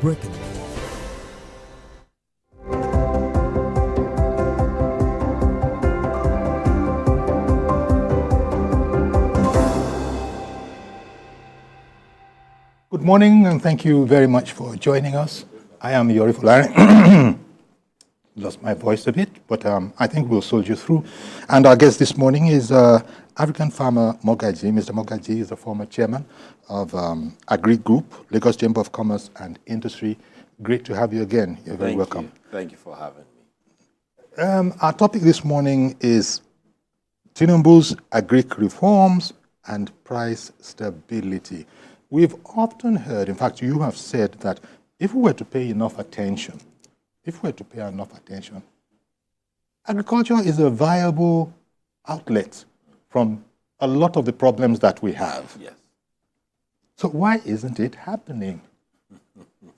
Breaking. Good morning, and thank you very much for joining us. I am Yori Fulani. Lost my voice a bit, but I think we'll soldier through. And our guest this morning is African farmer Mogaji. Mr. Mogaji is the former chairman of Agric Group, Lagos Chamber of Commerce and Industry. Great to have you again. You're very welcome. Thank you for having me. Our topic this morning is Tinubu's Agric reforms and price stability. We've often heard, in fact, you have said that if we were to pay enough attention, agriculture is a viable outlet from a lot of the problems that we have. Yes. So why isn't it happening?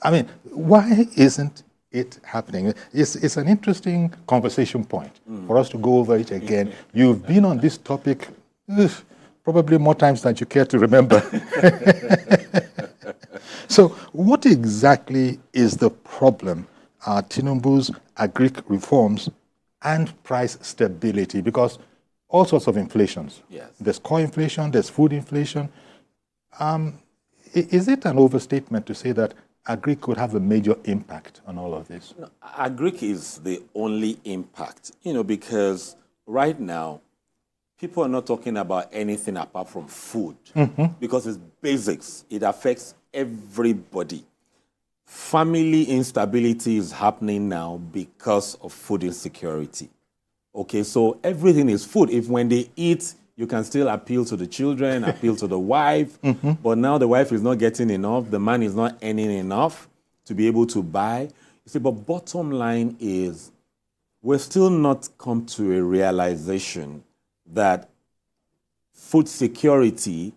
I mean, why isn't it happening? It's an interesting conversation point for us to go over it again. You've been on this topic probably more times than you care to remember. So what exactly is the problem? Tinubu's Agric reforms and price stability, because all sorts of inflations. Yes. There's core inflation, there's food inflation. Is it an overstatement to say that Agric could have a major impact on all of this? No, Agric is the only impact, because right now, people are not talking about anything apart from food because it's basics. It affects everybody. Family instability is happening now because of food insecurity. Okay, so everything is food. If when they eat, you can still appeal to the children, appeal to the wife, but now the wife is not getting enough, the man is not earning enough to be able to buy. You see, but bottom line is we've still not come to a realization that food security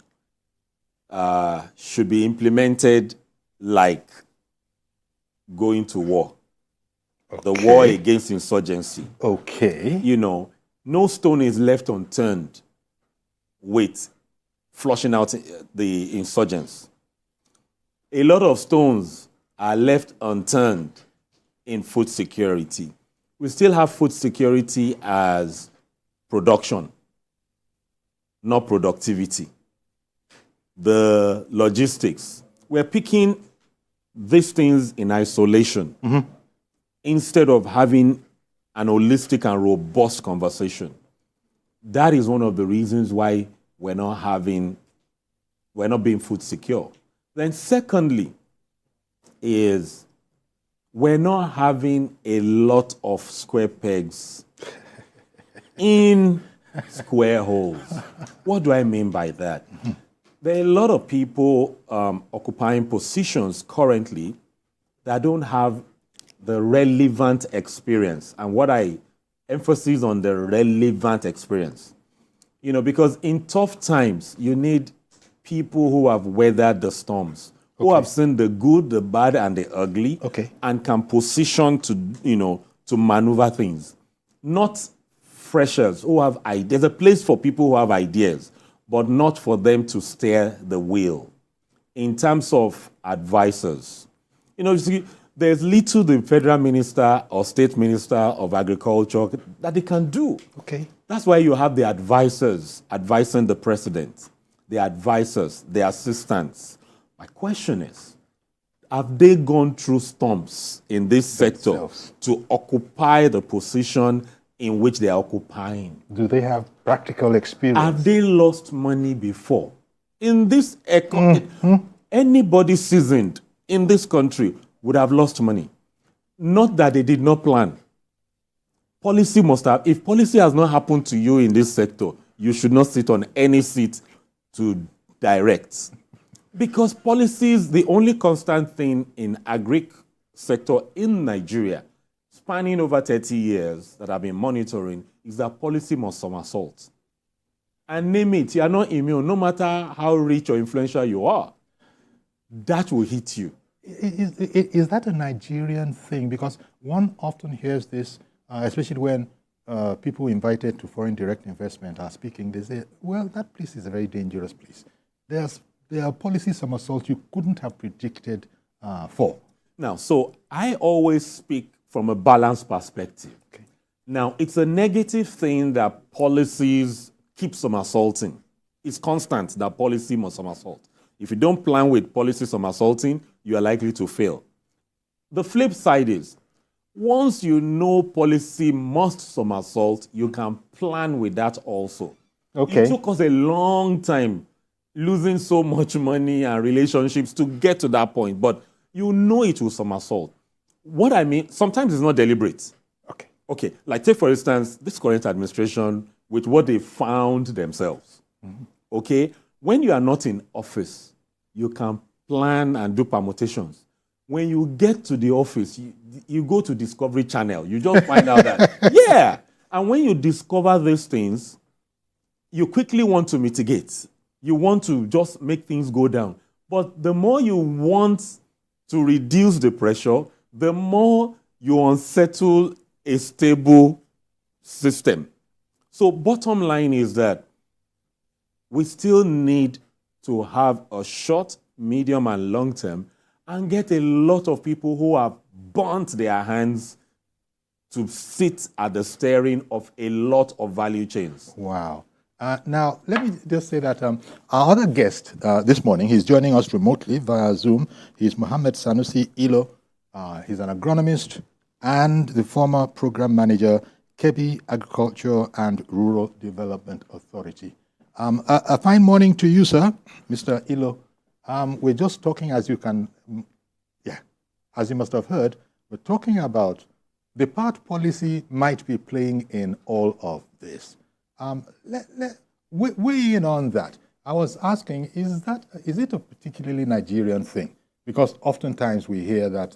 should be implemented like going to war. Okay. The war against insurgency. Okay. No stone is left unturned with flushing out the insurgents. A lot of stones are left unturned in food security. We still have food security as production, not productivity. The logistics. We're picking these things in isolation instead of having an holistic and robust conversation. That is one of the reasons why we're not being food secure. Then secondly is we're not having a lot of square pegs in square holes. What do I mean by that? There are a lot of people occupying positions currently that don't have the relevant experience. And what I emphasize on the relevant experience, because in tough times, you need people who have weathered the storms, who have seen the good, the bad, and the ugly, and can position to maneuver things. Not freshers who have ideas. There's a place for people who have ideas, but not for them to steer the wheel. In terms of advisors, you see, there's little the federal minister or state minister of agriculture that they can do. Okay. That's why you have the advisors advising the president, the advisors, the assistants. My question is, have they gone through storms in this sector to occupy the position in which they are occupying? Do they have practical experience? Have they lost money before? In this economy, anybody seasoned in this country would have lost money. Not that they did not plan. Policy must have. If policy has not happened to you in this sector, you should not sit on any seat to direct. Because policies, the only constant thing in agric sector in Nigeria, spanning over 30 years that I've been monitoring, is that policy must somersault. And name it, you are not immune, no matter how rich or influential you are. That will hit you. Is that a Nigerian thing? Because one often hears this, especially when people invited to foreign direct investment are speaking. They say, well, that place is a very dangerous place. There are policy somersaults you couldn't have predicted for. Now, so I always speak from a balanced perspective. Okay. Now, it's a negative thing that policies keep somersaulting. It's constant that policy must somersault. If you don't plan with policy somersaulting, you are likely to fail. The flip side is, once you know policy must somersault, you can plan with that also. Okay. It took us a long time, losing so much money and relationships to get to that point, but you know it will somersault. What I mean, sometimes it's not deliberate. Okay. Okay, like take for instance, this current administration with what they found themselves. Okay, when you are not in office, you can plan and do permutations. When you get to the office, you go to Discovery Channel. You just find out that, yeah. And when you discover these things, you quickly want to mitigate. You want to just make things go down. But the more you want to reduce the pressure, the more you unsettle a stable system. So bottom line is that we still need to have a short, medium, and long term and get a lot of people who have burnt their hands to sit at the steering of a lot of value chains. Wow. Now, let me just say that our other guest this morning, he's joining us remotely via Zoom. He's Mohammed Sanusi Ilo. He's an agronomist and the former program manager, Kebbi Agriculture and Rural Development Authority. A fine morning to you, sir, Mr. Ilo. We're just talking, as you must have heard, we're talking about the part policy might be playing in all of this. Weigh in on that. I was asking, is it a particularly Nigerian thing? Because oftentimes we hear that,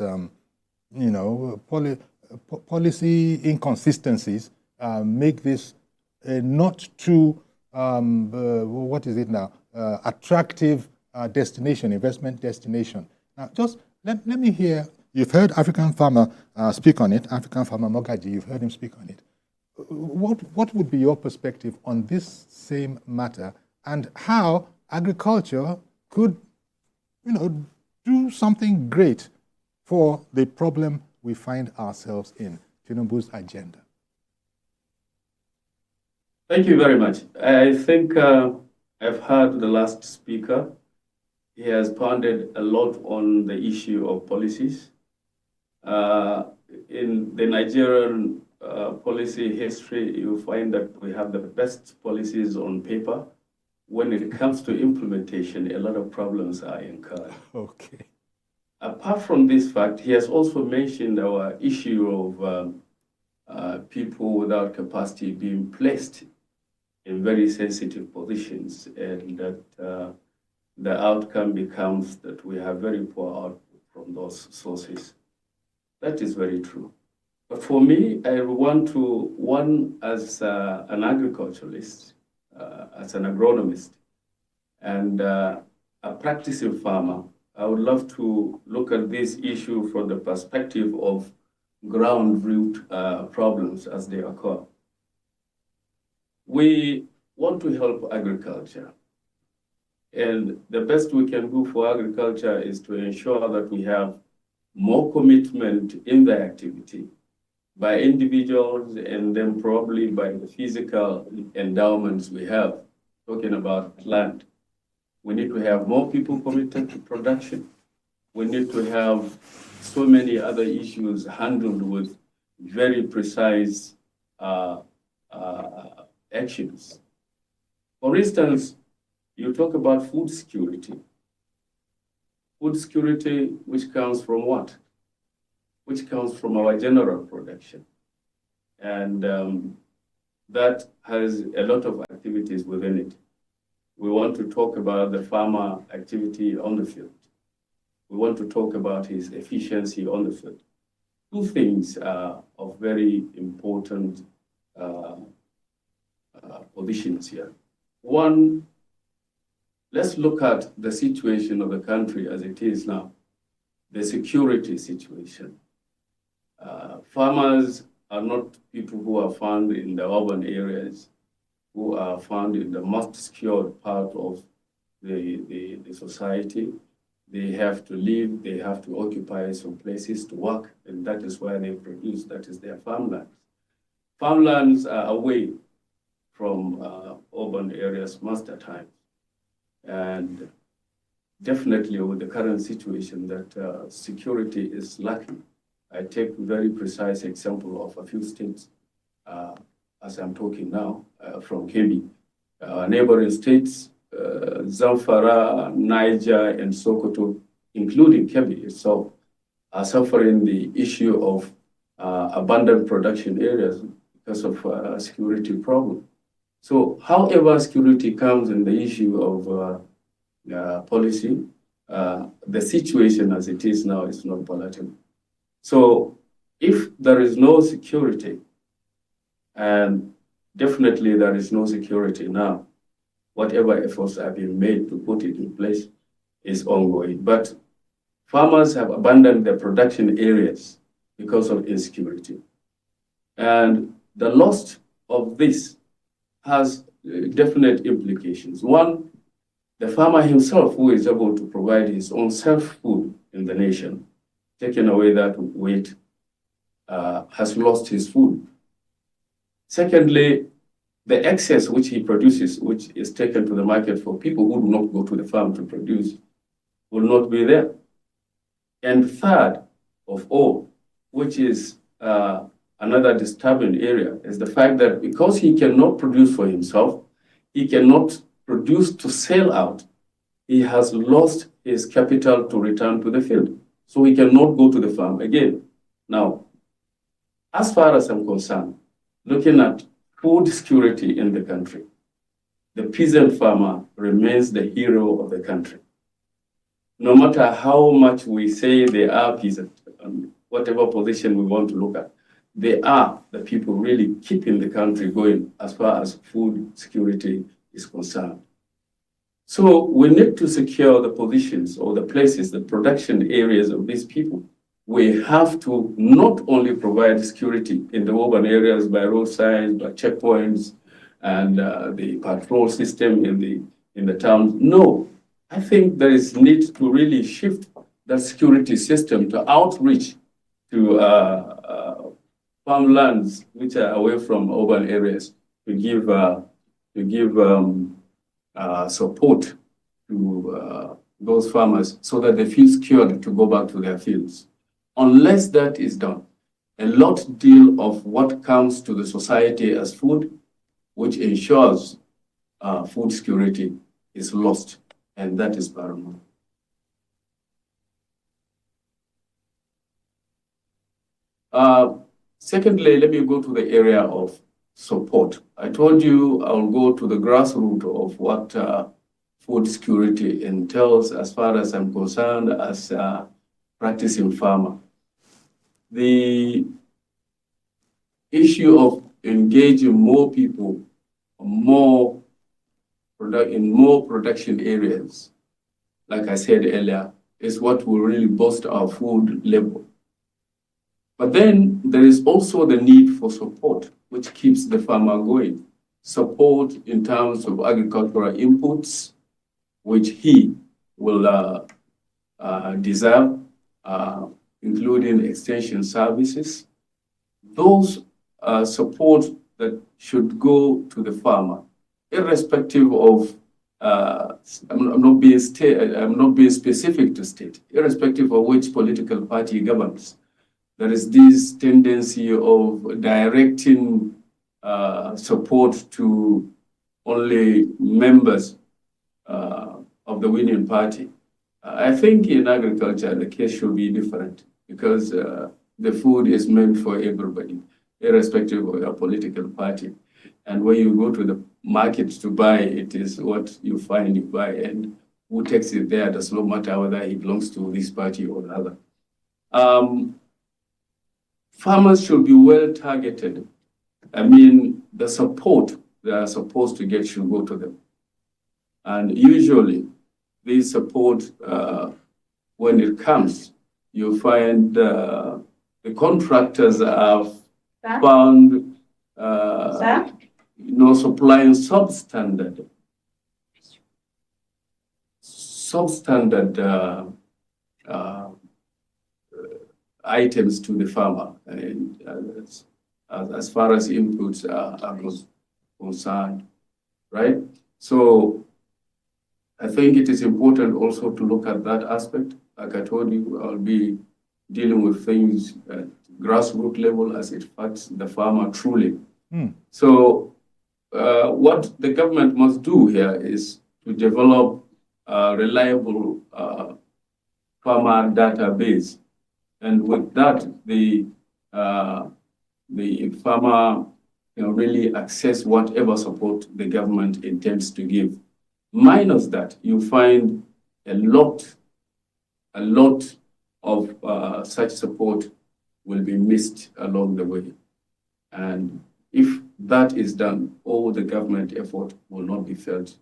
policy inconsistencies make this not too, attractive destination, investment destination. Now, just let me hear, you've heard African Farmer speak on it, African Farmer Mogaji, you've heard him speak on it. What would be your perspective on this same matter and how agriculture could, do something great for the problem we find ourselves in, Tinubu's agenda? Thank you very much. I think I've heard the last speaker. He has pounded a lot on the issue of policies. In the Nigerian policy history, you find that we have the best policies on paper. When it comes to implementation, a lot of problems are incurred. Okay. Apart from this fact, he has also mentioned our issue of people without capacity being placed in very sensitive positions, and that the outcome becomes that we have very poor output from those sources. That is very true. But for me, I want to, as an agriculturalist, as an agronomist, and a practicing farmer, I would love to look at this issue from the perspective of ground root problems as they occur. We want to help agriculture. And the best we can do for agriculture is to ensure that we have more commitment in the activity by individuals and then probably by the physical endowments we have, talking about land. We need to have more people committed to production. We need to have so many other issues handled with very precise actions. For instance, you talk about food security. Food security, which comes from what? Which comes from our general production. And that has a lot of activities within it. We want to talk about the farmer activity on the field. We want to talk about his efficiency on the field. Two things are of very important positions here. One, let's look at the situation of the country as it is now, the security situation. Farmers are not people who are found in the urban areas, who are found in the most secured part of the society. They have to live, they have to occupy some places to work, and that is where they produce, that is their farmlands. Farmlands are away from urban areas most of the time. And definitely with the current situation that security is lacking. I take very precise example of a few states as I'm talking now from Kebbi. Neighboring states, Zamfara, Niger, and Sokoto, including Kebbi itself, are suffering the issue of abundant production areas because of security problem. So however security comes in the issue of policy, the situation as it is now is not palatable. So if there is no security, and definitely there is no security now, whatever efforts have been made to put it in place is ongoing. But farmers have abandoned their production areas because of insecurity. And the loss of this has definite implications. One, the farmer himself, who is able to provide his own self-food in the nation, taking away that weight, has lost his food. Secondly, the excess which he produces, which is taken to the market for people who do not go to the farm to produce, will not be there. And third of all, which is another disturbing area, is the fact that because he cannot produce for himself, he cannot produce to sell out, he has lost his capital to return to the field. So he cannot go to the farm again. Now, as far as I'm concerned, looking at food security in the country, the peasant farmer remains the hero of the country. No matter how much we say they are peasant, whatever position we want to look at, they are the people really keeping the country going as far as food security is concerned. So we need to secure the positions or the places, the production areas of these people. We have to not only provide security in the urban areas by roadsides, by checkpoints, and the patrol system in the towns. No, I think there is need to really shift that security system to outreach to farmlands which are away from urban areas to give support to those farmers so that they feel secured to go back to their fields. Unless that is done, a lot deal of what comes to the society as food, which ensures food security, is lost, and that is paramount. Secondly, let me go to the area of support. I told you I'll go to the grassroots of what food security entails as far as I'm concerned as a practicing farmer. The issue of engaging more people in more production areas, like I said earlier, is what will really boost our food level. But then there is also the need for support, which keeps the farmer going. Support in terms of agricultural inputs, which he will deserve, including extension services. Those support that should go to the farmer, irrespective of, I'm not being specific to state, irrespective of which political party governs. There is this tendency of directing support to only members of the winning party. I think in agriculture, the case should be different because the food is meant for everybody, irrespective of your political party. And when you go to the market to buy, it is what you find you buy, and who takes it there does not matter whether he belongs to this party or another. Farmers should be well targeted. I mean, the support they are supposed to get should go to them. And usually, this support, when it comes, you find the contractors have found, supplying substandard items to the farmer, and as far as inputs are concerned, right? So I think it is important also to look at that aspect. Like I told you, I'll be dealing with things at grassroots level as it affects the farmer truly. So what the government must do here is to develop a reliable farmer database. And with that, the farmer really access whatever support the government intends to give. Minus that, you find a lot of such support will be missed along the way. And if that is done, all the government effort will not be felt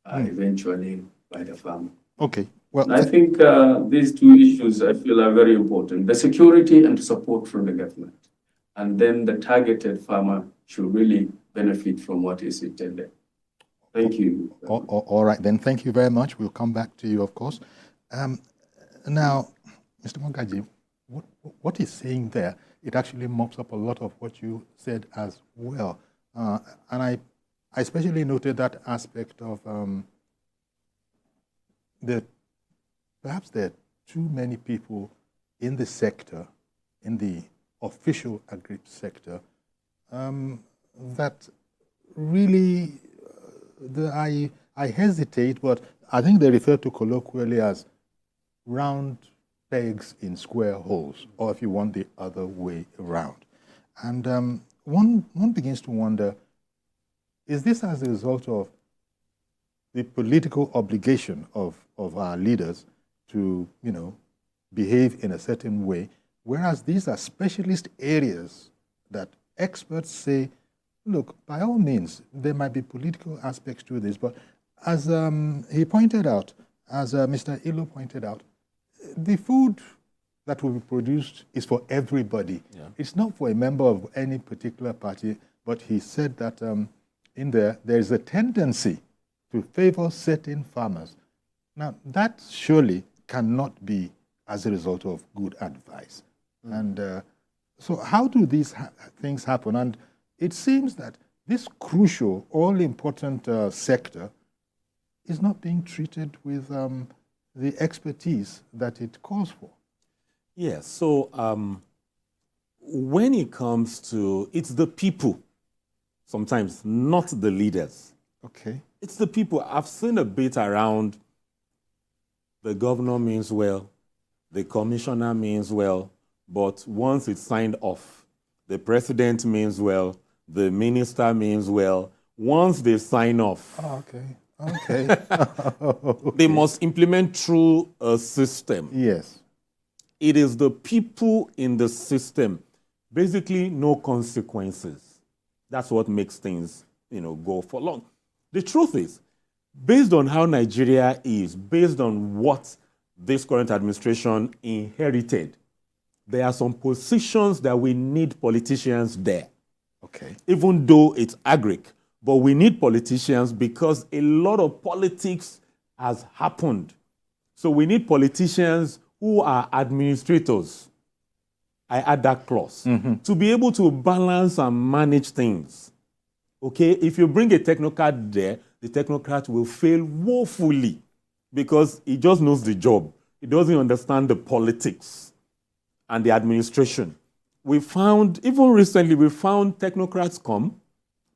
eventually by the farmer. Okay. Well, I think these two issues I feel are very important: the security and support from the government, and then the targeted farmer should really benefit from what is intended. Thank you. All right, then. Thank you very much. We'll come back to you, of course. Now, Mr. Mogaji, what he's saying there, it actually mops up a lot of what you said as well. And I especially noted that aspect of perhaps there are too many people in the sector, in the official agri sector, that really, I hesitate, but I think they refer to colloquially as round pegs in square holes, or if you want, the other way around. And one begins to wonder, is this as a result of the political obligation of our leaders to, behave in a certain way, whereas these are specialist areas that experts say, look, by all means, there might be political aspects to this, but as he pointed out, as Mr. Ilo pointed out, the food that will be produced is for everybody. Yeah. It's not for a member of any particular party, but he said that in there is a tendency to favor certain farmers. Now, that surely cannot be as a result of good advice. And so how do these things happen? And it seems that this crucial, all-important sector is not being treated with the expertise that it calls for. Yes, so when it comes to, it's the people, sometimes not the leaders. Okay. It's the people. I've seen a bit around the governor means well, the commissioner means well, but once it's signed off, the president means well, the minister means well. Once they sign off, okay. They must implement through a system. Yes. It is the people in the system. Basically, no consequences. That's what makes things, go for long. The truth is, based on how Nigeria is, based on what this current administration inherited, there are some positions that we need politicians there. Okay. Even though it's Agric, but we need politicians because a lot of politics has happened. So we need politicians who are administrators. I add that clause. To be able to balance and manage things. Okay? If you bring a technocrat there, the technocrat will fail woefully because he just knows the job. He doesn't understand the politics and the administration. Even recently, we found technocrats come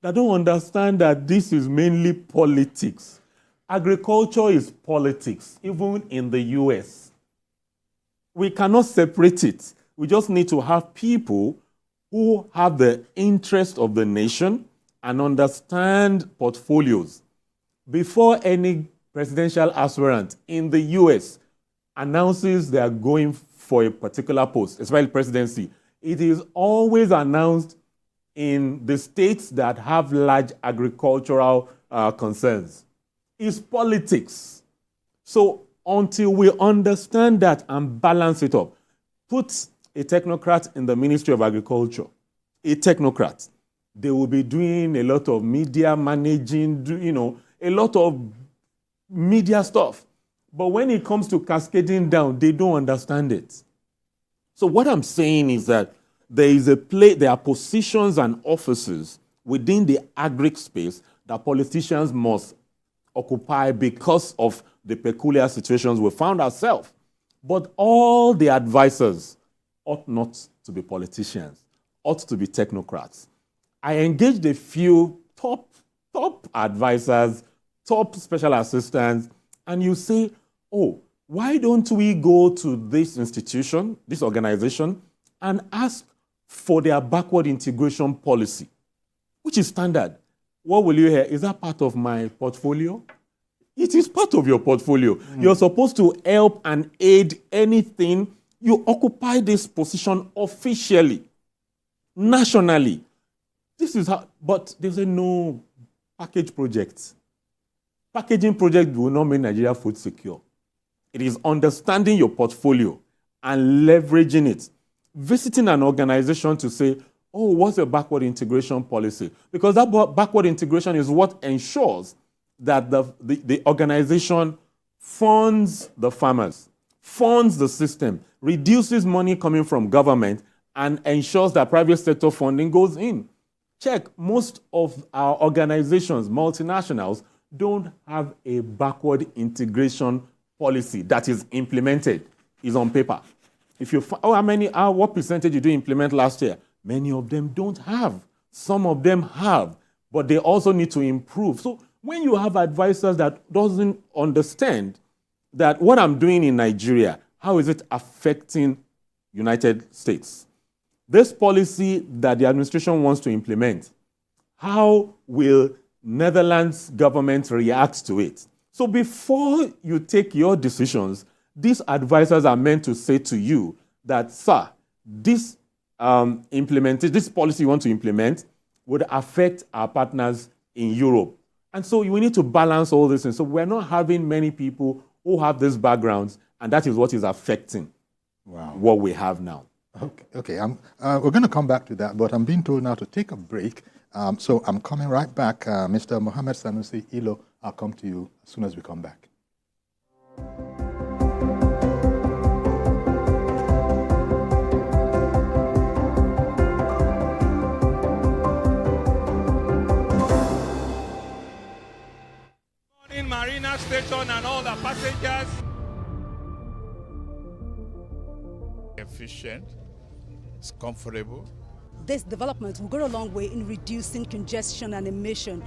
that don't understand that this is mainly politics. Agriculture is politics, even in the US. We cannot separate it. We just need to have people who have the interest of the nation and understand portfolios. Before any presidential aspirant in the US announces they are going for a particular post, especially presidency, it is always announced in the states that have large agricultural concerns. It's politics. So until we understand that and balance it up, put a technocrat in the Ministry of Agriculture, a technocrat, they will be doing a lot of media managing, a lot of media stuff. But when it comes to cascading down, they don't understand it. So what I'm saying is that there are positions and offices within the agric space that politicians must occupy because of the peculiar situations we found ourselves. But all the advisors ought not to be politicians, ought to be technocrats. I engaged a few top advisors, top special assistants, and you say, oh, why don't we go to this institution, this organization, and ask for their backward integration policy, which is standard? What will you hear? Is that part of my portfolio? It is part of your portfolio. You're supposed to help and aid anything. You occupy this position officially, nationally. This is how, but there's a no package project. Packaging project will not make Nigeria food secure. It is understanding your portfolio and leveraging it. Visiting an organization to say, oh, what's your backward integration policy? Because that backward integration is what ensures that the organization funds the farmers, funds the system, reduces money coming from government, and ensures that private sector funding goes in. Check, most of our organizations, multinationals, don't have a backward integration policy that is implemented, is on paper. If you what percentage did you implement last year? Many of them don't have. Some of them have, but they also need to improve. So when you have advisors that doesn't understand that what I'm doing in Nigeria, how is it affecting United States? This policy that the administration wants to implement, how will Netherlands government react to it? So before you take your decisions, these advisors are meant to say to you that, sir, this policy you want to implement would affect our partners in Europe. And so we need to balance all this. And so we're not having many people who have these backgrounds, and that is what is affecting what we have now. Okay. We're going to come back to that, but I'm being told now to take a break. So I'm coming right back. Mr. Mohammed Sanusi Ilo, I'll come to you as soon as we come back. Marina Station and all the passengers. Efficient, it's comfortable. This development will go a long way in reducing congestion and emission.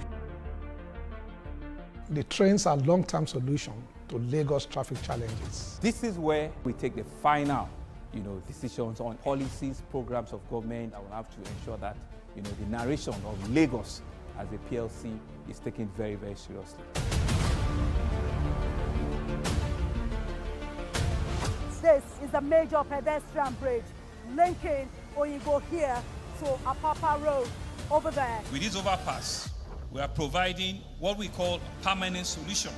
The trains are a long-term solution to Lagos traffic challenges. This is where we take the final, decisions on policies, programs of government. I will have to ensure that, the narration of Lagos as a PLC is taken very, very seriously. This is a major pedestrian bridge linking Oyingo here to Apapa Road over there. With this overpass, we are providing what we call a permanent solution.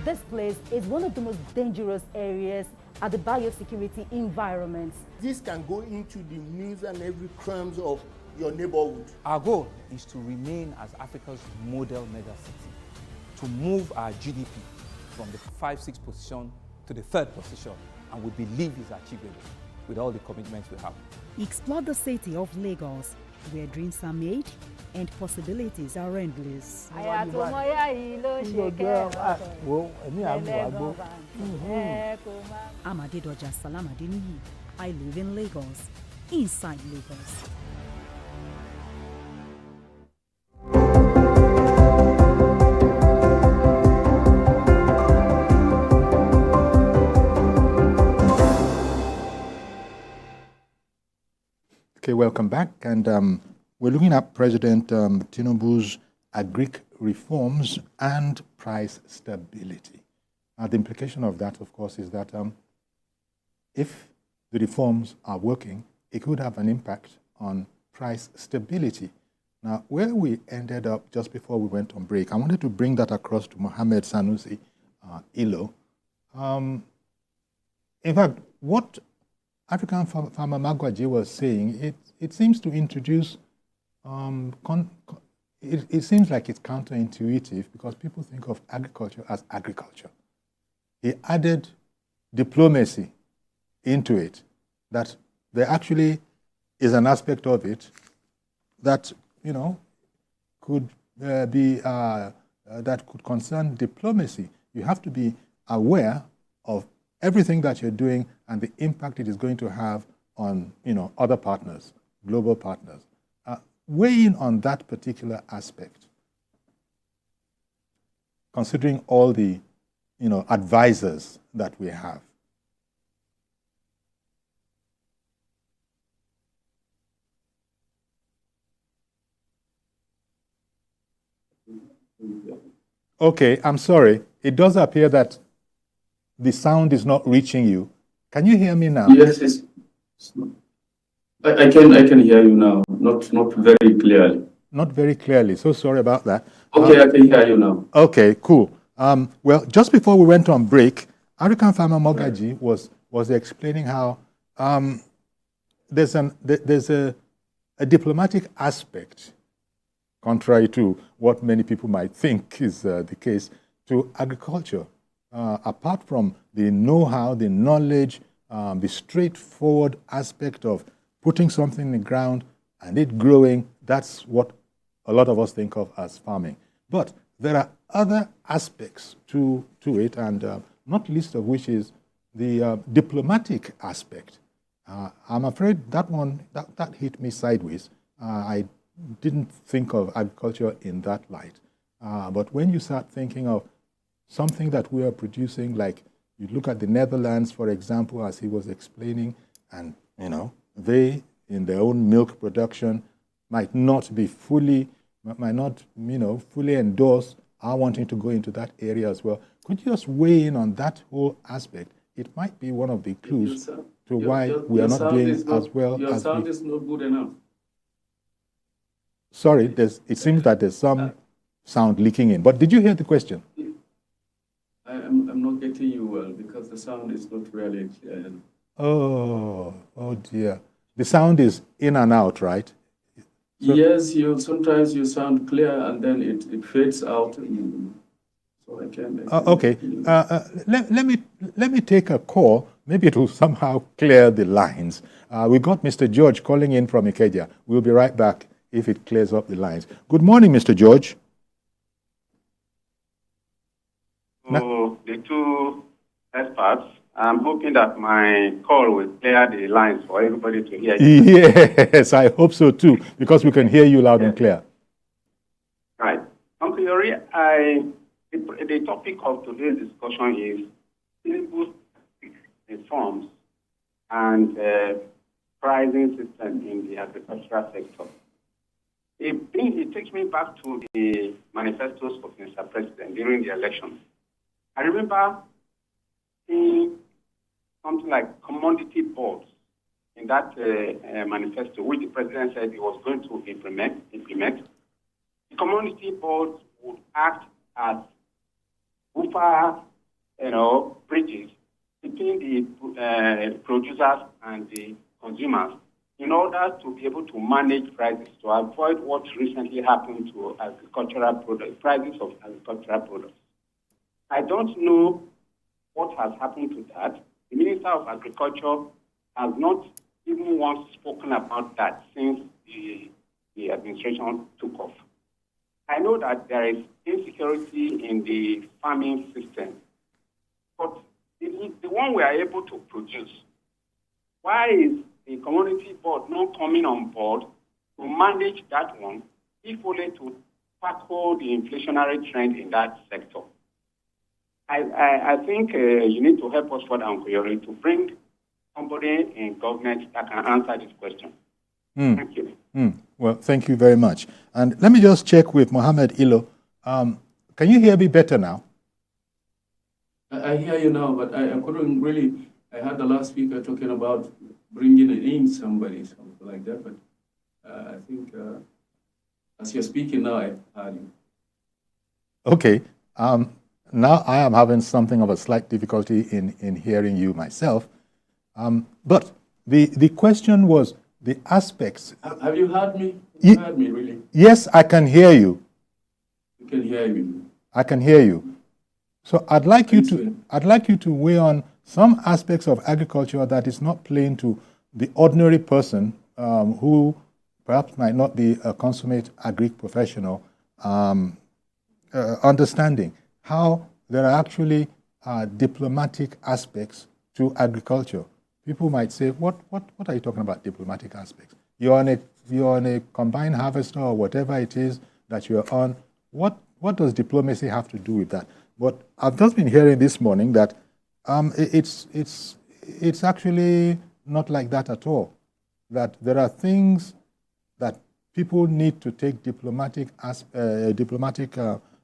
This place is one of the most dangerous areas at the biosecurity environment. This can go into the news and every crumbs of your neighborhood. Our goal is to remain as Africa's model megacity, to move our GDP from the 5-6 position to the 3rd position, and we believe is achievable with all the commitments we have. Explore the city of Lagos, where dreams are made and possibilities are endless. Amadedoja Salamadiniyi. I live in Lagos, inside Lagos. Okay, welcome back. And we're looking at President Tinubu's Agric reforms and price stability. The implication of that, of course, is that if the reforms are working, it could have an impact on price stability. Now, where we ended up just before we went on break, I wanted to bring that across to Mohammed Sanusi Ilo. In fact, what African farmer Magwaji was saying, it seems to introduce it seems like it's counterintuitive because people think of agriculture as agriculture. He added diplomacy into it, that there actually is an aspect of it that, you know, could that could concern diplomacy. You have to be aware of everything that you're doing and the impact it is going to have on, you know, other partners, global partners. Weigh in on that particular aspect, considering all the, you know, advisors that we have. Okay, I'm sorry. It does appear that the sound is not reaching you. Can you hear me now? Yes, I can hear you now, not very clearly. Not very clearly, so sorry about that. Okay, I can hear you now. Okay, cool. Well, just before we went on break, African Farmer Mogaji was explaining how there's a diplomatic aspect, contrary to what many people might think is the case, to agriculture. Apart from the know-how, the knowledge, the straightforward aspect of putting something in the ground and it growing, that's what a lot of us think of as farming. But there are other aspects to it, and not least of which is the diplomatic aspect. I'm afraid that one, that hit me sideways. I didn't think of agriculture in that light. But when you start thinking of something that we are producing, like you look at the Netherlands, for example, as he was explaining, and, you know, they, in their own milk production, might not, you know, fully endorse our wanting to go into that area as well. Could you just weigh in on that whole aspect? It might be one of the clues to why we are not doing as well as your sound is not good enough. Sorry, it seems that there's some sound leaking in. But did you hear the question? I'm not getting you well because the sound is not really clear. Oh dear. The sound is in and out, right? So, yes, sometimes you sound clear and then it fades out. So I can. Okay. Let me take a call. Maybe it will somehow clear the lines. We got Mr. George calling in from Ikeja. We'll be right back if it clears up the lines. Good morning, Mr. George. So the two experts, I'm hoping that my call will clear the lines for everybody to hear. Yes, I hope so too, because we can hear you loud and clear. Right. Uncle Yori, the topic of today's discussion is Tinubu's reforms and pricing system in the agricultural sector. It takes me back to the manifestos of Mr. President during the elections. I remember seeing something like commodity boards in that manifesto, which the president said he was going to implement. The commodity boards would act as buffer, bridges between the producers and the consumers in order to be able to manage prices, to avoid what recently happened to agricultural products, prices of agricultural products. I don't know what has happened to that. The Minister of Agriculture has not even once spoken about that since the administration took off. I know that there is insecurity in the farming system, but the one we are able to produce, why is the community board not coming on board to manage that one, if only to tackle the inflationary trend in that sector? I think you need to help us further, Uncle Yori, to bring somebody in government that can answer this question. Thank you. Well, thank you very much. And let me just check with Mohammed Ilo. Can you hear me better now? I hear you now, but I couldn't really. I heard the last speaker talking about bringing in something like that, but I think as you're speaking now, I heard you. Okay. Now I am having something of a slight difficulty in hearing you myself. But the question was the aspects. Have you heard me You heard me, really? Yes, I can hear you. You can hear me. I can hear you. So I'd like you to weigh on some aspects of agriculture that is not plain to the ordinary person who perhaps might not be a consummate Agric professional, understanding how there are actually diplomatic aspects to agriculture. People might say, what are you talking about, diplomatic aspects? You're on a combined harvester or whatever it is that you're on. What does diplomacy have to do with that? But I've just been hearing this morning that it's actually not like that at all. That there are things that people need to take diplomatic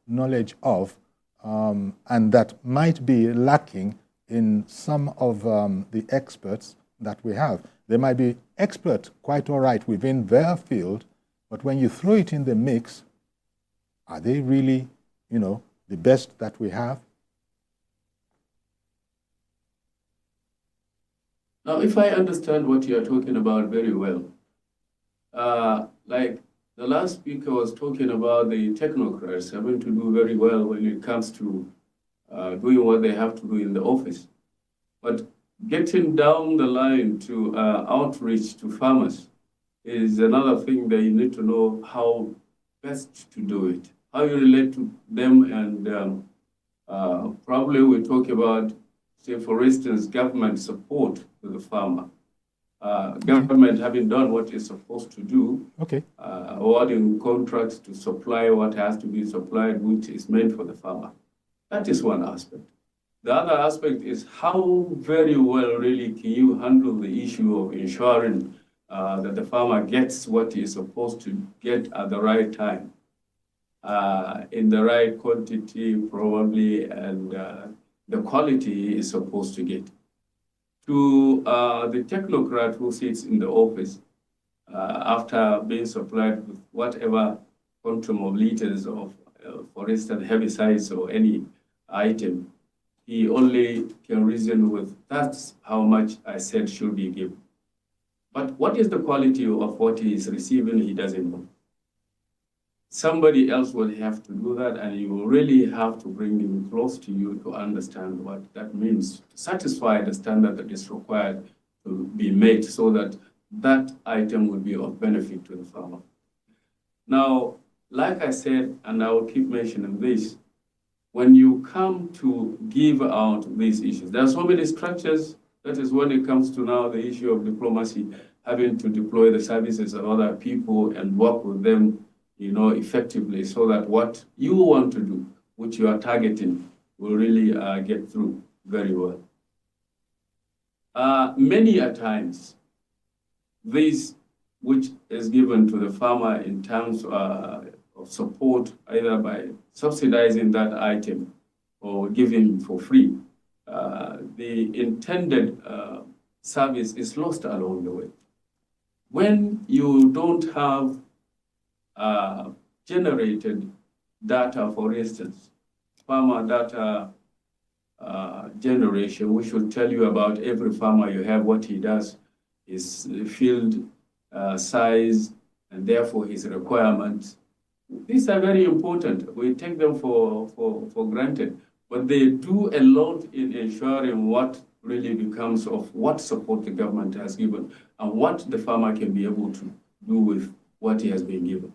knowledge of, and that might be lacking in some of the experts that we have. They might be expert quite all right within their field, but when you throw it in the mix, are they really, the best that we have? Now, if I understand what you are talking about very well, like the last speaker was talking about the technocrats having to do very well when it comes to doing what they have to do in the office. But getting down the line to outreach to farmers is another thing that you need to know how best to do it, how you relate to them, and probably we talk about, say, for instance, government support to the farmer. Government having done what it's supposed to do, awarding contracts to supply what has to be supplied, which is meant for the farmer. That is one aspect. The other aspect is how very well really can you handle the issue of ensuring that the farmer gets what he's supposed to get at the right time, in the right quantity probably, and the quality he is supposed to get. To the technocrat who sits in the office after being supplied with whatever quantum of liters of, for instance, herbicides or any item, he only can reason with, that's how much I said should be given. But what is the quality of what he is receiving, he doesn't know. Somebody else will have to do that, and you will really have to bring him close to you to understand what that means, to satisfy the standard that is required to be made so that that item will be of benefit to the farmer. Now, like I said, and I will keep mentioning this, when you come to give out these issues, there are so many structures. That is when it comes to now the issue of diplomacy, having to deploy the services of other people and work with them, effectively, so that what you want to do, which you are targeting, will really get through very well. Many a times, this which is given to the farmer in terms of support, either by subsidizing that item or giving for free, the intended service is lost along the way. When you don't have generated data, for instance, farmer data generation, which will tell you about every farmer you have, what he does, his field size, and therefore his requirements. These are very important. We take them for granted, but they do a lot in ensuring what really becomes of what support the government has given and what the farmer can be able to do with what he has been given.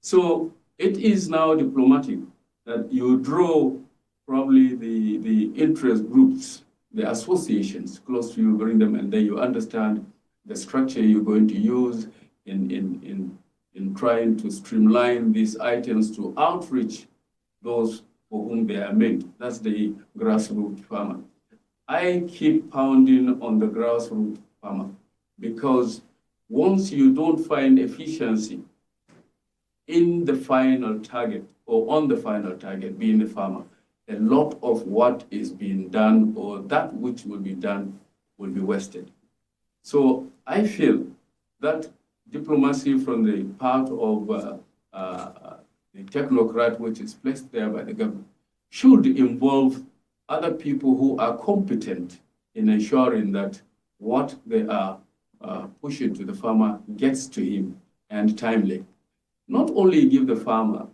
So it is now diplomatic that you draw probably the interest groups, the associations close to you, bring them, and then you understand the structure you're going to use in trying to streamline these items to outreach those for whom they are meant. That's the grassroots farmer. I keep pounding on the grassroots farmer because once you don't find efficiency in the final target or on the final target, being the farmer, a lot of what is being done or that which will be done will be wasted. So I feel that diplomacy from the part of the technocrat, which is placed there by the government, should involve other people who are competent in ensuring that what they are pushing to the farmer gets to him and timely. Not only give the farmer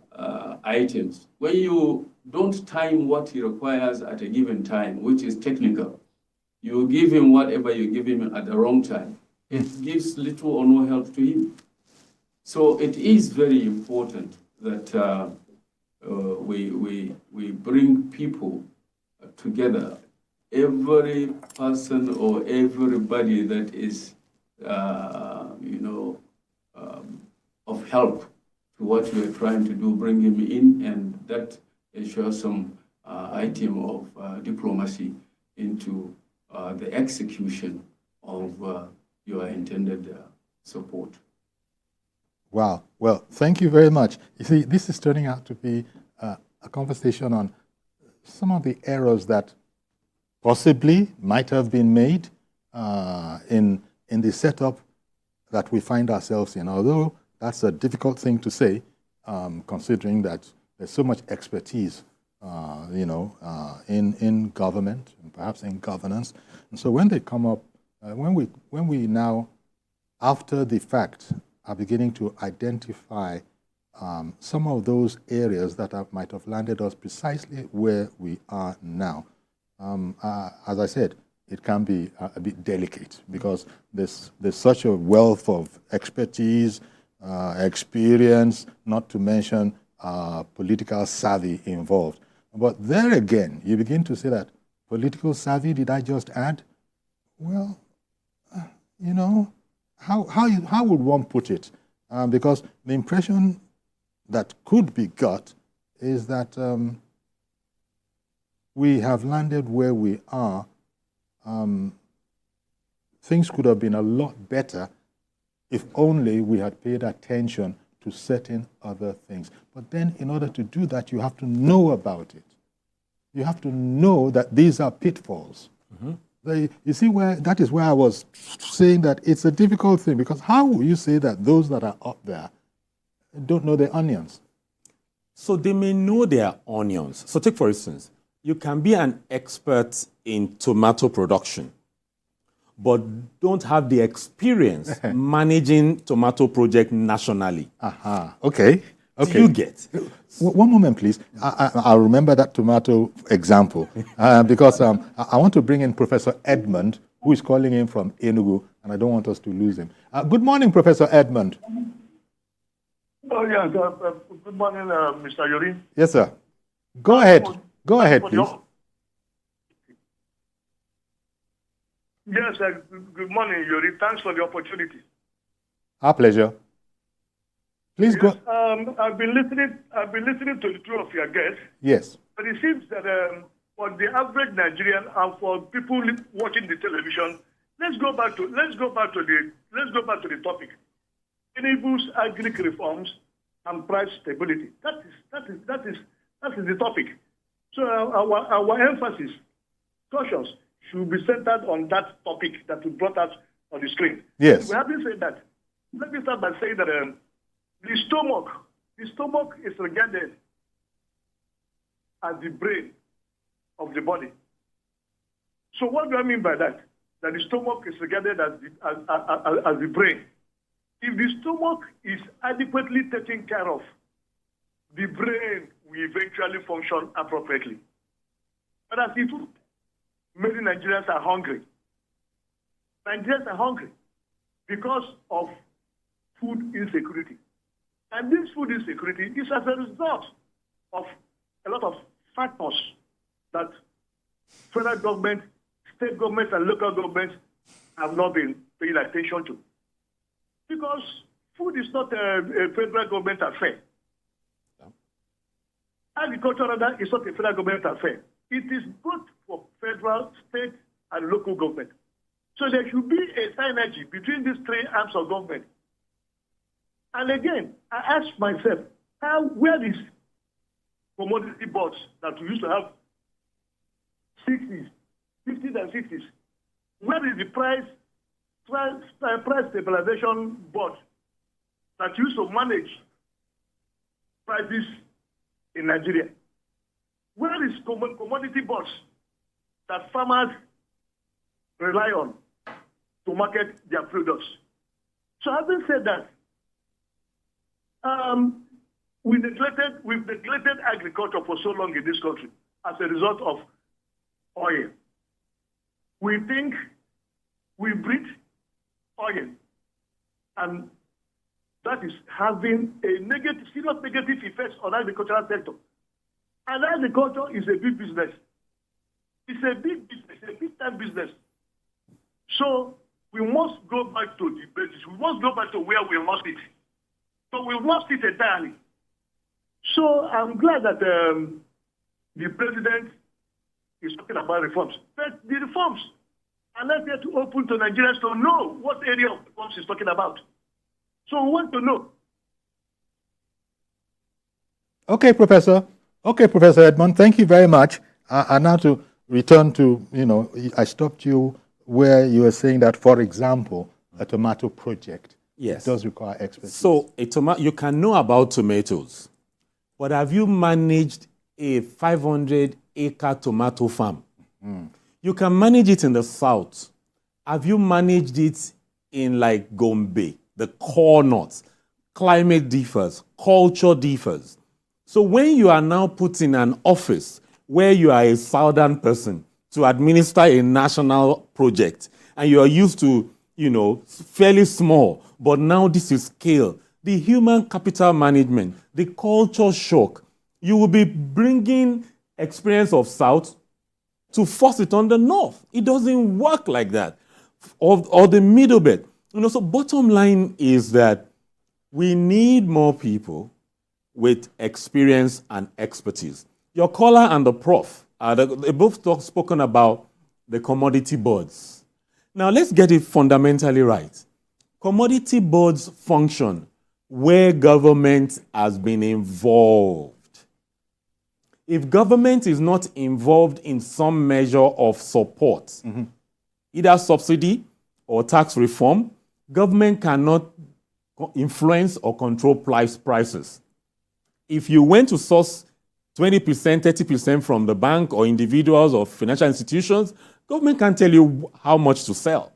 items, when you don't time what he requires at a given time, which is technical, you give him whatever you give him at the wrong time. It gives little or no help to him. So it is very important that we bring people together. Every person or everybody that is, of help to what we are trying to do, bring him in, and that ensures some item of diplomacy into the execution of your intended support. Wow. Well, thank you very much. You see, this is turning out to be a conversation on some of the errors that possibly might have been made in the setup that we find ourselves in. Although that's a difficult thing to say, considering that there's so much expertise, in government and perhaps in governance. And so when they come up, when we now, after the fact, are beginning to identify some of those areas that might have landed us precisely where we are now. As I said, it can be a bit delicate because there's such a wealth of expertise, experience, not to mention political savvy involved. But there again, you begin to say that political savvy, did I just add? Well, how would one put it? Because the impression that could be got is that we have landed where we are. Things could have been a lot better if only we had paid attention to certain other things. But then in order to do that, you have to know about it. You have to know that these are pitfalls. Mm-hmm. You see, that is where I was saying that it's a difficult thing, because how will you say that those that are up there don't know their onions? So they may know their onions. So take, for instance, you can be an expert in tomato production, but don't have the experience managing tomato project nationally. Okay. Do you get? One moment, please. I'll remember that tomato example because I want to bring in Professor Edmund, who is calling in from Enugu, and I don't want us to lose him. Good morning, Professor Edmund. Oh, yeah. Good morning, Mr. Yori. Yes, sir. Go ahead. Go ahead, please. Yes, good morning, Yori. Thanks for the opportunity. Our pleasure. Please yes, go. I've been listening to the two of your guests. Yes. But it seems that for the average Nigerian and for people watching the television, let's go back to the topic. Tinubu's Agric reforms and price stability. That is the topic. So our emphasis, cautious, should be centered on that topic that we brought out on the screen. Yes. We haven't said that. Let me start by saying that the stomach is regarded as the brain of the body. So what do I mean by that? That the stomach is regarded as the brain. If the stomach is adequately taken care of, the brain will eventually function appropriately. But as it would, many Nigerians are hungry. Nigerians are hungry because of food insecurity. And this food insecurity is as a result of a lot of factors that federal government, state governments, and local governments have not been paying attention to. Because food is not a federal government affair. Agriculture, rather, is not a federal government affair. It is both for federal, state, and local government. So there should be a synergy between these three arms of government. And again, I ask myself, where is commodity boards that we used to have 60s, 50s and 60s? Where is the price stabilization board that used to manage prices in Nigeria? Where is commodity boards that farmers rely on to market their products? So having said that, we've neglected agriculture for so long in this country as a result of oil. We think we breed oil, and that is having a serious negative effect on agricultural sector. And agriculture is a big business. It's a big business, a big-time business. So we must go back to the basics. We must go back to where we lost it. So we've lost it entirely. So I'm glad that the president is talking about reforms. But the reforms are not yet open to Nigerians to know what area of reforms he's talking about. So we want to know. Okay, Professor. Okay, Professor Edmond, thank you very much. And now to return to, I stopped you where you were saying that, for example, a tomato project does require expertise. So you can know about tomatoes, but have you managed a 500-acre tomato farm? You can manage it in the south. Have you managed it in like Gombe, the core north? Climate differs, culture differs. So when you are now put in an office where you are a southern person to administer a national project, and you are used to, fairly small, but now this is scale, the human capital management, the culture shock, you will be bringing experience of south to force it on the north. It doesn't work like that. Or the middle bit. So bottom line is that we need more people with experience and expertise. Your caller and the prof, they both spoken about the commodity boards. Now let's get it fundamentally right. Commodity boards function where government has been involved. If government is not involved in some measure of support, either subsidy or tax reform, government cannot influence or control prices. If you went to source 20%, 30% from the bank or individuals or financial institutions, government can tell you how much to sell.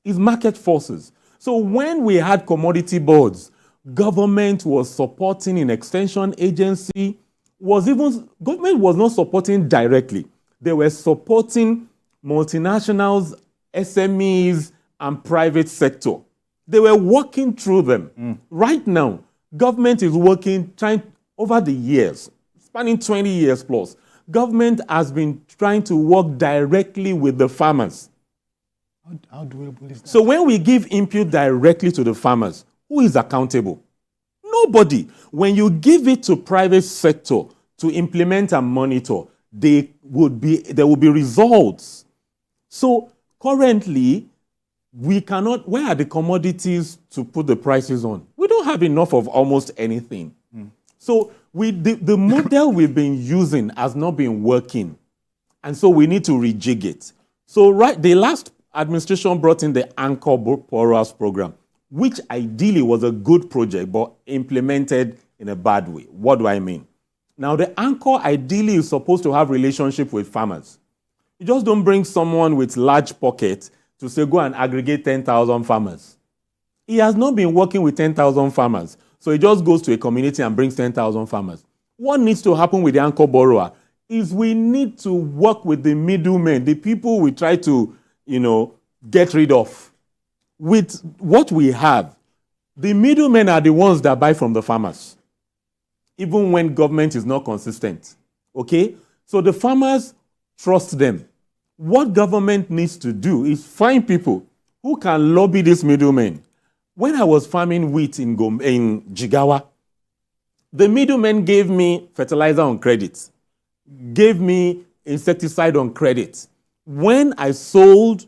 It's market forces. So when we had commodity boards, government was supporting in extension agency, government was not supporting directly. They were supporting multinationals, SMEs, and private sector. They were working through them. Right now, government is working, over the years, spanning 20 years plus, government has been trying to work directly with the farmers. How doable is that? So when we give input directly to the farmers, who is accountable? Nobody. When you give it to private sector to implement and monitor, there will be results. So currently, we cannot, where are the commodities to put the prices on? We don't have enough of almost anything. So the model we've been using has not been working. And so we need to rejig it. So the last administration brought in the Anchor Borrowers Program, which ideally was a good project, but implemented in a bad way. What do I mean? Now, the Anchor ideally is supposed to have relationship with farmers. You just don't bring someone with large pocket to say, go and aggregate 10,000 farmers. He has not been working with 10,000 farmers. So he just goes to a community and brings 10,000 farmers. What needs to happen with the anchor borrower is we need to work with the middlemen, the people we try to, get rid of. With what we have, the middlemen are the ones that buy from the farmers, even when government is not consistent. Okay? So the farmers trust them. What government needs to do is find people who can lobby these middlemen. When I was farming wheat in Jigawa, the middlemen gave me fertilizer on credit, gave me insecticide on credit. When I sold,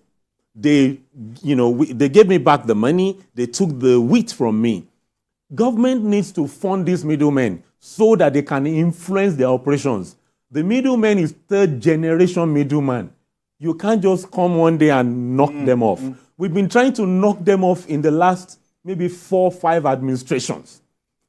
they gave me back the money, they took the wheat from me. Government needs to fund these middlemen so that they can influence their operations. The middleman is third generation middleman. You can't just come one day and knock them off. We've been trying to knock them off in the last maybe 4 or 5 administrations.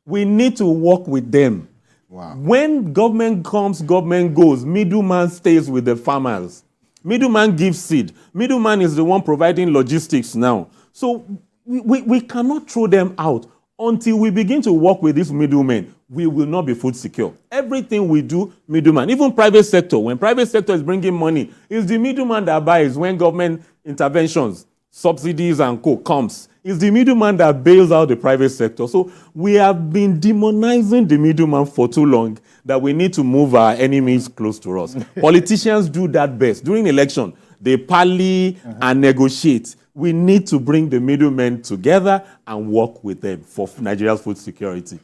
We need to work with them. Wow. When government comes, government goes. Middleman stays with the farmers. Middleman gives seed. Middleman is the one providing logistics now. So we cannot throw them out. Until we begin to work with these middlemen, we will not be food secure. Everything we do, middleman. Even private sector, when private sector is bringing money, it's the middleman that buys when government interventions, subsidies and co comes. It's the middleman that bails out the private sector. So we have been demonizing the middleman for too long that we need to move our enemies close to us. Politicians do that best. During election, they parley and negotiate. We need to bring the middlemen together and work with them for Nigeria's food security.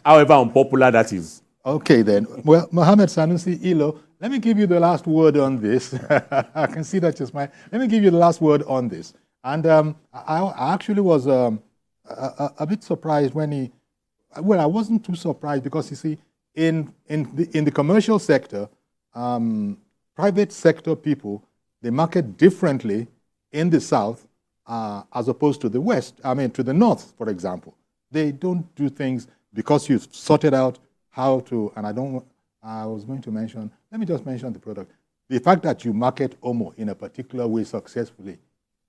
However unpopular that is. Okay, then. Well, Mohammed Sanusi Ilo, let me give you the last word on this. I can see that you're smiling. Let me give you the last word on this. And I actually was a bit surprised when he, well, I wasn't too surprised because, you see, in the commercial sector, private sector people, they market differently in the South as opposed to the West, to the North, for example. They don't do things because you've sorted out how to, and I was going to mention, let me just mention the product. The fact that you market Omo in a particular way successfully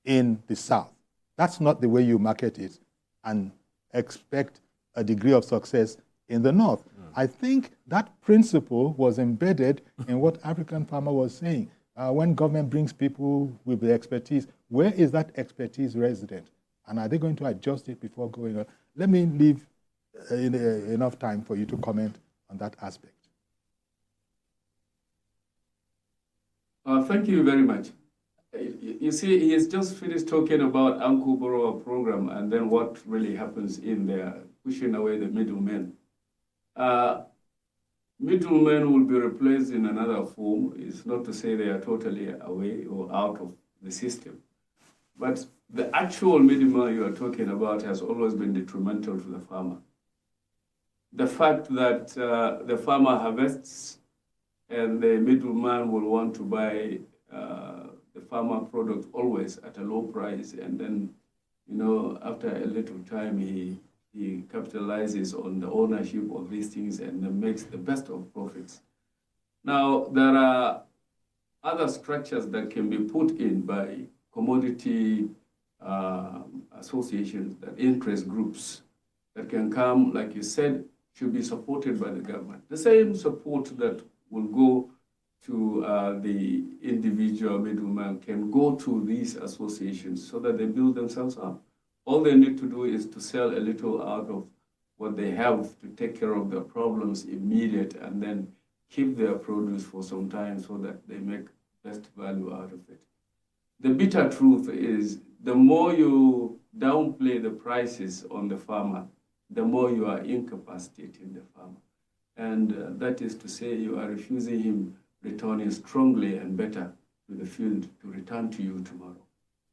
in the South, that's not the way you market it and expect a degree of success in the North. I think that principle was embedded in what African Farmer was saying. When government brings people with the expertise, where is that expertise resident? And are they going to adjust it before going on? Let me leave enough time for you to comment on that aspect. Thank you very much. You see, he has just finished talking about Uncle Borrower program and then what really happens in there, pushing away the middlemen. Middlemen will be replaced in another form. It's not to say they are totally away or out of the system. But the actual middleman you are talking about has always been detrimental to the farmer. The fact that the farmer harvests and the middleman will want to buy the farmer product always at a low price, and then, after a little time, he capitalizes on the ownership of these things and makes the best of profits. Now, there are other structures that can be put in by commodity associations, that interest groups that can come, like you said, should be supported by the government. The same support that will go to the individual middleman can go to these associations so that they build themselves up. All they need to do is to sell a little out of what they have to take care of their problems immediate and then keep their produce for some time so that they make best value out of it. The bitter truth is the more you downplay the prices on the farmer, the more you are incapacitating the farmer. And that is to say you are refusing him returning strongly and better to the field to return to you tomorrow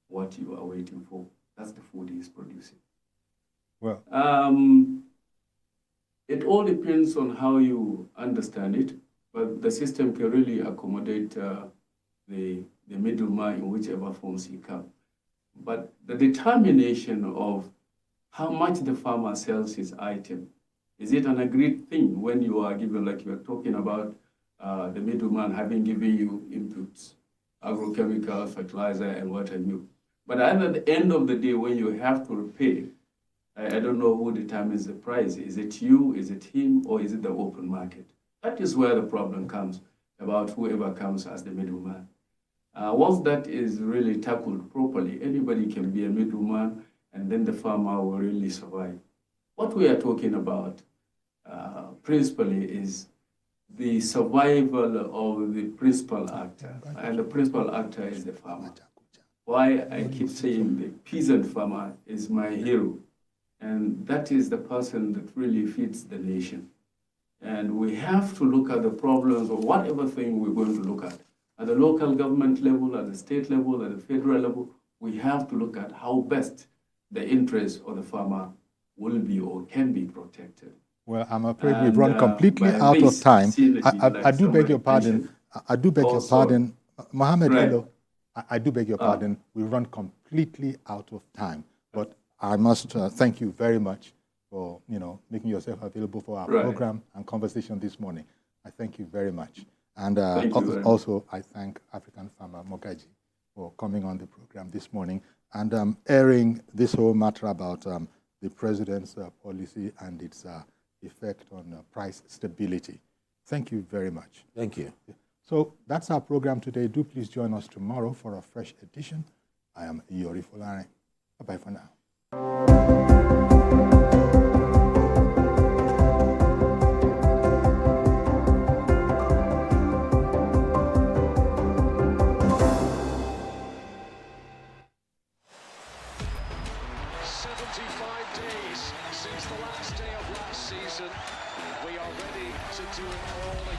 what you are waiting for. That's the food he is producing. Well, it all depends on how you understand it, but the system can really accommodate the middleman in whichever forms he can. But the determination of how much the farmer sells his item, is it an agreed thing when you are given, like you are talking about, the middleman having given you inputs, agrochemicals, fertilizer, and what have you? But at the end of the day, when you have to repay, I don't know who determines the price. Is it you, is it him, or is it the open market? That is where the problem comes about whoever comes as the middleman. Once that is really tackled properly, anybody can be a middleman, and then the farmer will really survive. What we are talking about principally is the survival of the principal actor, and the principal actor is the farmer. Why I keep saying the peasant farmer is my hero, and that is the person that really feeds the nation. And we have to look at the problems of whatever thing we're going to look at the local government level, at the state level, at the federal level. We have to look at how best the interests of the farmer will be or can be protected. Well, I'm afraid we've run completely out of time. I do beg your pardon. I do beg your pardon. Mohammed Ilo, I do beg your pardon. We've run completely out of time. But I must thank you very much for making yourself available for our program and conversation this morning. I thank you very much. And also, I thank African Farmer Mogaji for coming on the program this morning and airing this whole matter about the president's policy and its effect on price stability. Thank you very much. Thank you. So that's our program today. Do please join us tomorrow for a fresh edition. I am Yori Fulani. Bye-bye for now. Since the last day of last season, we are ready to do it all again.